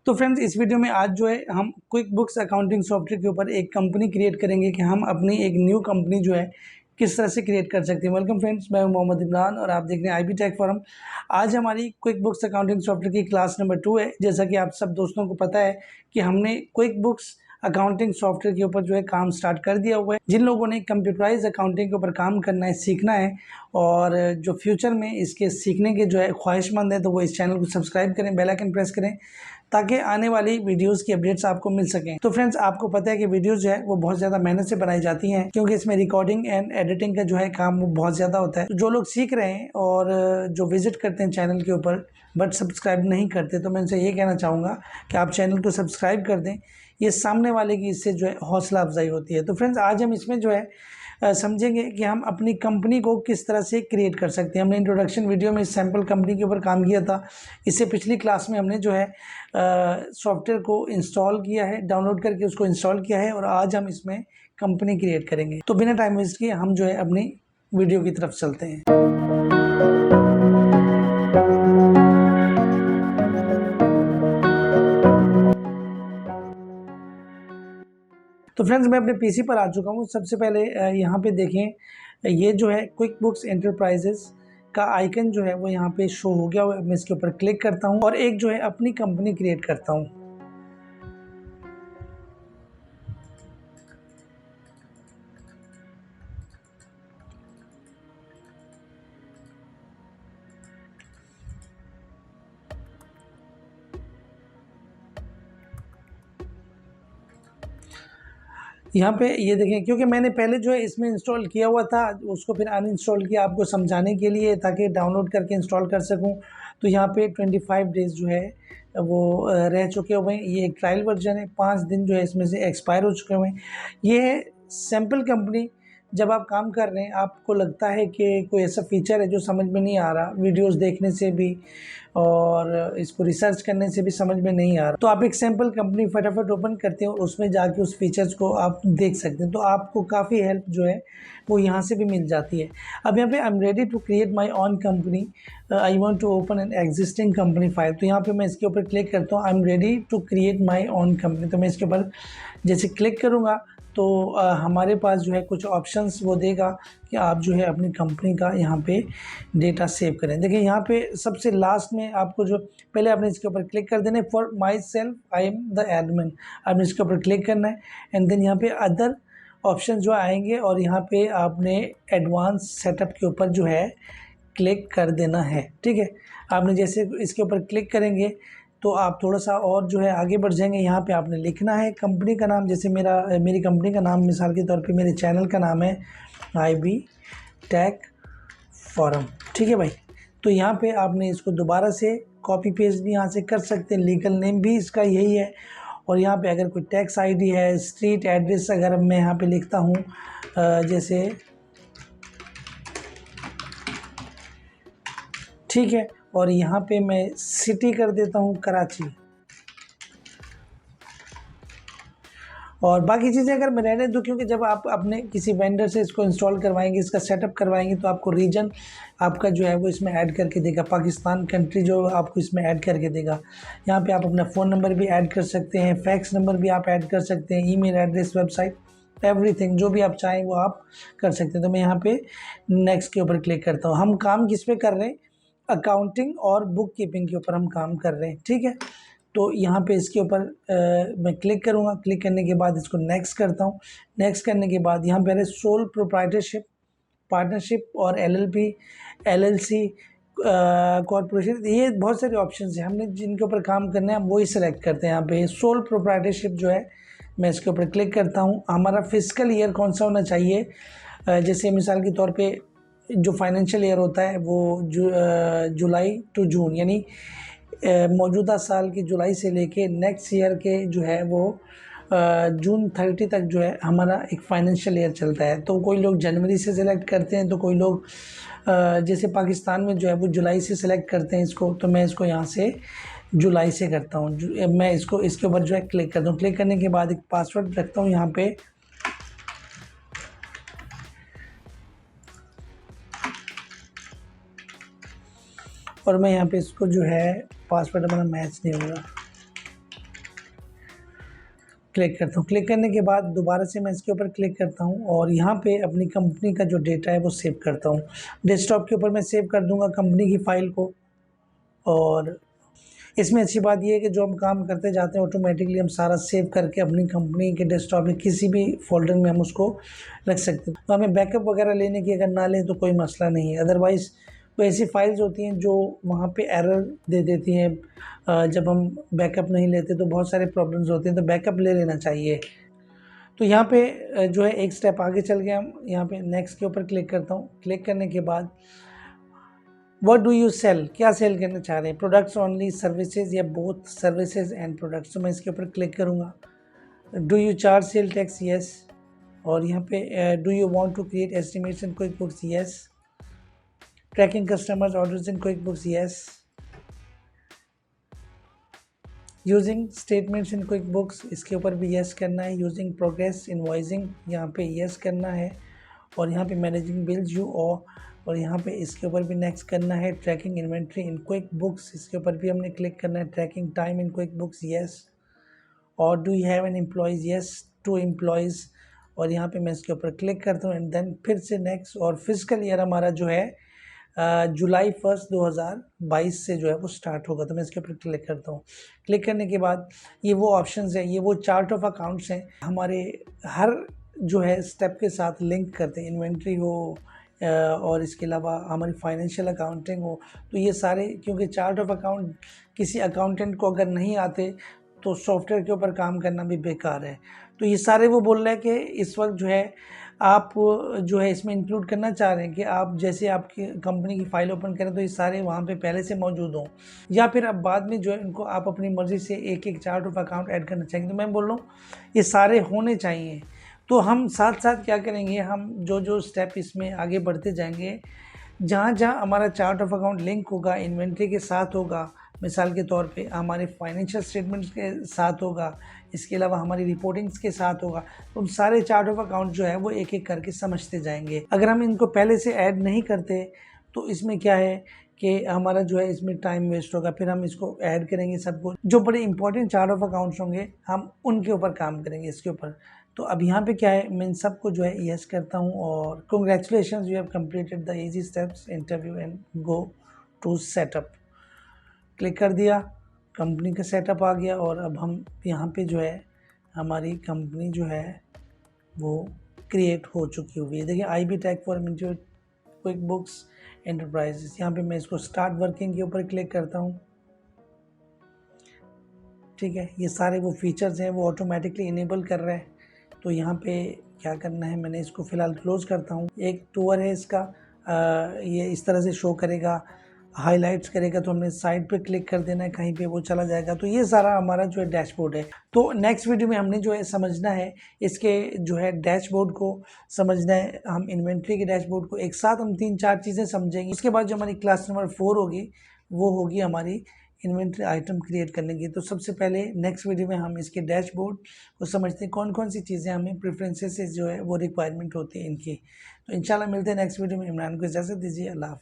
तो फ्रेंड्स इस वीडियो में आज जो है हम क्विक बुक्स अकाउंटिंग सॉफ्टवेयर के ऊपर एक कंपनी क्रिएट करेंगे कि हम अपनी एक न्यू कंपनी जो है किस तरह से क्रिएट कर सकते हैं। वेलकम फ्रेंड्स, मैं हूं मोहम्मद इमरान और आप देख रहे हैं IB टेक फोरम। आज हमारी क्विक बुक्स अकाउंटिंग सॉफ्टवेयर की क्लास नंबर 2 है। जैसा कि आप सब दोस्तों को पता है कि हमने क्विक बुक्स अकाउंटिंग सॉफ्टवेयर के ऊपर जो है काम स्टार्ट कर दिया हुआ है। जिन लोगों ने कंप्यूटराइज अकाउंटिंग के ऊपर काम करना है, सीखना है और जो फ्यूचर में इसके सीखने के जो है ख्वाहिशमंद है, तो वो इस चैनल को सब्सक्राइब करें, बेल आइकन प्रेस करें ताकि आने वाली वीडियोस की अपडेट्स आपको मिल सकें। तो फ्रेंड्स, आपको पता है कि वीडियोस जो है वो बहुत ज़्यादा मेहनत से बनाई जाती हैं, क्योंकि इसमें रिकॉर्डिंग एंड एडिटिंग का जो है काम वो बहुत ज़्यादा होता है। तो जो लोग सीख रहे हैं और जो विजिट करते हैं चैनल के ऊपर बट सब्सक्राइब नहीं करते, तो मैं उनसे ये कहना चाहूँगा कि आप चैनल को सब्सक्राइब कर दें। ये सामने वाले की इससे जो है हौसला अफजाई होती है। तो फ्रेंड्स, आज हम इसमें जो है समझेंगे कि हम अपनी कंपनी को किस तरह से क्रिएट कर सकते हैं। हमने इंट्रोडक्शन वीडियो में सैम्पल कंपनी के ऊपर काम किया था। इससे पिछली क्लास में हमने जो है सॉफ्टवेयर को इंस्टॉल किया है, डाउनलोड करके उसको इंस्टॉल किया है और आज हम इसमें कंपनी क्रिएट करेंगे। तो बिना टाइम वेस्ट किए हम जो है अपनी वीडियो की तरफ चलते हैं। तो फ्रेंड्स, मैं अपने पीसी पर आ चुका हूँ। सबसे पहले यहाँ पे देखें, ये जो है क्विक बुक्स एंटरप्राइजेस का आइकन जो है वो यहाँ पे शो हो गया। मैं इसके ऊपर क्लिक करता हूँ और एक जो है अपनी कंपनी क्रिएट करता हूँ। यहाँ पे ये देखें, क्योंकि मैंने पहले जो है इसमें इंस्टॉल किया हुआ था, उसको फिर अनइंस्टॉल किया आपको समझाने के लिए, ताकि डाउनलोड करके इंस्टॉल कर सकूँ। तो यहाँ पे 25 डेज़ जो है वो रह चुके हुए हैं। ये एक ट्रायल वर्जन है, 5 दिन जो है इसमें से एक्सपायर हो चुके हुए हैं। ये है सैम्पल कंपनी। जब आप काम कर रहे हैं, आपको लगता है कि कोई ऐसा फीचर है जो समझ में नहीं आ रहा, वीडियोस देखने से भी और इसको रिसर्च करने से भी समझ में नहीं आ रहा, तो आप एक सैम्पल कंपनी फटाफट ओपन करते हैं और उसमें जाके उस फीचर्स को आप देख सकते हैं। तो आपको काफ़ी हेल्प जो है वो यहाँ से भी मिल जाती है। अब यहाँ पे I am ready to create my own company, I want to open an existing company file. तो यहाँ पे मैं इसके ऊपर क्लिक करता हूँ, I am ready to create my own company. तो मैं इसके ऊपर जैसे क्लिक करूँगा तो हमारे पास जो है कुछ ऑप्शंस वो देगा कि आप जो है अपनी कंपनी का यहाँ पे डेटा सेव करें। देखिए, यहाँ पे सबसे लास्ट में आपको जो पहले आपने इसके ऊपर क्लिक कर देना है, for my self I am the admin. आपने इसके ऊपर क्लिक करना है एंड देन यहाँ पे अदर ऑप्शन जो आएंगे और यहाँ पे आपने एडवांस सेटअप के ऊपर जो है क्लिक कर देना है। ठीक है, आपने जैसे इसके ऊपर क्लिक करेंगे तो आप थोड़ा सा और जो है आगे बढ़ जाएंगे। यहाँ पे आपने लिखना है कंपनी का नाम। जैसे मेरी कंपनी का नाम मिसाल के तौर पे मेरे चैनल का नाम है IB टेक फोरम। ठीक है भाई, तो यहाँ पे आपने इसको दोबारा से कॉपी पेस्ट भी यहाँ से कर सकते हैं। लीगल नेम भी इसका यही है और यहाँ पे अगर कोई टैक्स ID है, स्ट्रीट एड्रेस अगर मैं यहाँ पे लिखता हूँ जैसे, ठीक है, और यहाँ पे मैं सिटी कर देता हूँ कराची। और बाकी चीज़ें अगर मैं रहने दूँ, क्योंकि जब आप अपने किसी वेंडर से इसको इंस्टॉल करवाएंगे, इसका सेटअप करवाएंगे, तो आपको रीजन आपका जो है वो इसमें ऐड करके देगा। पाकिस्तान कंट्री जो आपको इसमें ऐड करके देगा। यहाँ पे आप अपना फ़ोन नंबर भी ऐड कर सकते हैं, फैक्स नंबर भी आप ऐड कर सकते हैं, ईमेल एड्रेस, वेबसाइट, एवरीथिंग जो भी आप चाहें वो आप कर सकते हैं। तो मैं यहाँ पे नेक्स्ट के ऊपर क्लिक करता हूँ। हम काम किस पे कर रहे हैं? अकाउंटिंग और बुक कीपिंग के ऊपर हम काम कर रहे हैं। ठीक है, तो यहाँ पे इसके ऊपर मैं क्लिक करूँगा। क्लिक करने के बाद इसको नेक्स्ट करता हूँ। नेक्स्ट करने के बाद यहाँ पे सोल प्रोप्राइटरशिप, पार्टनरशिप और LLP, LLC, कॉरपोरेशन, ये बहुत सारे ऑप्शन हैं। हमने जिनके ऊपर काम करना है हम वही सेलेक्ट करते हैं। यहाँ पे सोल प्रोप्राइटरशिप जो है, मैं इसके ऊपर क्लिक करता हूँ। हमारा फिजिकल ईयर कौन सा होना चाहिए? जैसे मिसाल के तौर पे जो फाइनेंशियल ईयर होता है वो जुलाई टू जून, यानी मौजूदा साल की जुलाई से लेके नेक्स्ट ईयर के जो है वो जून 30 तक जो है हमारा एक फाइनेंशियल ईयर चलता है। तो कोई लोग जनवरी से सिलेक्ट करते हैं, तो कोई लोग जैसे पाकिस्तान में जो है वो जुलाई से सिलेक्ट करते हैं इसको। तो मैं इसको यहाँ से जुलाई से करता हूँ। मैं इसको इसके ऊपर जो है क्लिक करता हूँ। क्लिक करने के बाद एक पासवर्ड रखता हूँ यहाँ पे। और मैं यहाँ पे इसको जो है पासवर्ड हमारा मैच नहीं होगा। क्लिक करता हूँ। क्लिक करने के बाद दोबारा से मैं इसके ऊपर क्लिक करता हूँ और यहाँ पे अपनी कंपनी का जो डेटा है वो सेव करता हूँ। डेस्कटॉप के ऊपर मैं सेव कर दूँगा कंपनी की फ़ाइल को। और इसमें अच्छी बात ये है कि जो हम काम करते जाते हैं ऑटोमेटिकली हम सारा सेव करके अपनी कंपनी के डेस्कटॉप में किसी भी फ़ोल्डर में हम उसको रख सकते हैं। तो हमें बैकअप वगैरह लेने की अगर ना लें तो कोई मसला नहीं है। अदरवाइज़ तो ऐसी फाइल्स होती हैं जो वहाँ पे एरर दे देती हैं। जब हम बैकअप नहीं लेते तो बहुत सारे प्रॉब्लम्स होते हैं, तो बैकअप ले लेना चाहिए। तो यहाँ पे जो है एक स्टेप आगे चल के हम यहाँ पे नेक्स्ट के ऊपर क्लिक करता हूँ। क्लिक करने के बाद व्हाट डू यू सेल, क्या सेल करना चाह रहे हैं, प्रोडक्ट्स ओनली, सर्विसेज या बोथ सर्विसेज एंड प्रोडक्ट्स। तो मैं इसके ऊपर क्लिक करूँगा। Do you charge sale tax, yes. और यहाँ पे do you want to create estimates in QuickBooks, yes. Tracking customers orders in QuickBooks, yes. Using statements in QuickBooks, इसके ऊपर भी यस करना है। यूजिंग प्रोग्रेस इनवॉइसिंग, यहाँ पे यस करना है। और यहाँ पे मैनेजिंग बिल्स यू और यहाँ पे इसके ऊपर भी नेक्स्ट करना है। Tracking inventory in QuickBooks, इसके ऊपर भी हमने क्लिक करना है। Tracking time in QuickBooks, yes. और do you have an employees, yes to employees. और यहाँ पे मैं इसके ऊपर क्लिक करता हूँ एंड देन फिर से नेक्स्ट। और फिजिकल ईयर हमारा जो है जुलाई 1 2022 से जो है वो स्टार्ट होगा। तो मैं इसके ऊपर क्लिक करता हूँ। क्लिक करने के बाद ये वो ऑप्शंस हैं, ये वो चार्ट ऑफ अकाउंट्स हैं हमारे हर जो है स्टेप के साथ लिंक करते हैं। इन्वेंट्री हो और इसके अलावा हमारी फाइनेंशियल अकाउंटिंग हो, तो ये सारे, क्योंकि चार्ट ऑफ अकाउंट किसी अकाउंटेंट को अगर नहीं आते तो सॉफ्टवेयर के ऊपर काम करना भी बेकार है। तो ये सारे वो बोल रहे हैं कि इस वक्त जो है आप जो है इसमें इंक्लूड करना चाह रहे हैं कि आप जैसे आपकी कंपनी की फ़ाइल ओपन करें तो ये सारे वहाँ पे पहले से मौजूद हों, या फिर अब बाद में जो है इनको आप अपनी मर्ज़ी से एक एक चार्ट ऑफ अकाउंट ऐड करना चाहेंगे। तो मैं बोल रहा हूँ ये सारे होने चाहिए। तो हम साथ साथ क्या करेंगे, हम जो जो स्टेप इसमें आगे बढ़ते जाएंगे, जहाँ जहाँ हमारा चार्ट ऑफ अकाउंट लिंक होगा, इन्वेंट्री के साथ होगा, मिसाल के तौर पे हमारे फाइनेंशियल स्टेटमेंट्स के साथ होगा, इसके अलावा हमारी रिपोर्टिंग्स के साथ होगा, तो हम सारे चार्ट ऑफ अकाउंट जो है वो एक एक करके समझते जाएंगे। अगर हम इनको पहले से ऐड नहीं करते तो इसमें क्या है कि हमारा जो है इसमें टाइम वेस्ट होगा। फिर हम इसको ऐड करेंगे सबको, जो बड़े इंपॉर्टेंट चार्ट ऑफ अकाउंट्स होंगे हम उनके ऊपर काम करेंगे इसके ऊपर। तो अब यहाँ पे क्या है, मैं इन सबको जो है यस करता हूँ और congratulations you have completed the easy steps interview and go to setup. Click कर दिया, कंपनी का सेटअप आ गया और अब हम यहाँ पे जो है हमारी कंपनी जो है वो क्रिएट हो चुकी हुई है। देखिए IB tag for quick books enterprises, यहाँ पे मैं इसको स्टार्ट वर्किंग के ऊपर क्लिक करता हूँ। ठीक है, ये सारे वो फीचर्स हैं वो ऑटोमेटिकली इनेबल कर रहे हैं। तो यहाँ पे क्या करना है, मैंने इसको फ़िलहाल क्लोज़ करता हूँ। एक टूर है इसका, ये इस तरह से शो करेगा, हाइलाइट्स करेगा, तो हमने साइड पे क्लिक कर देना है, कहीं पे वो चला जाएगा। तो ये सारा हमारा जो है डैशबोर्ड है। तो नेक्स्ट वीडियो में हमने जो है समझना है इसके जो है डैशबोर्ड को समझना है। हम इन्वेंट्री के डैशबोर्ड को एक साथ हम 3-4 चीज़ें समझेंगे। उसके बाद जो हमारी क्लास नंबर 4 होगी वो होगी हमारी इन्वेंट्री आइटम क्रिएट करने की। तो सबसे पहले नेक्स्ट वीडियो में हम इसके डैशबोर्ड को समझते हैं, कौन कौन सी चीज़ें हमें प्रेफरेंसेस से जो है वो रिक्वायरमेंट होती है इनकी। तो इंशाल्लाह मिलते हैं नेक्स्ट वीडियो में। इमरान को इजाज़त दीजिए, अल्लाह हाफ़िज़।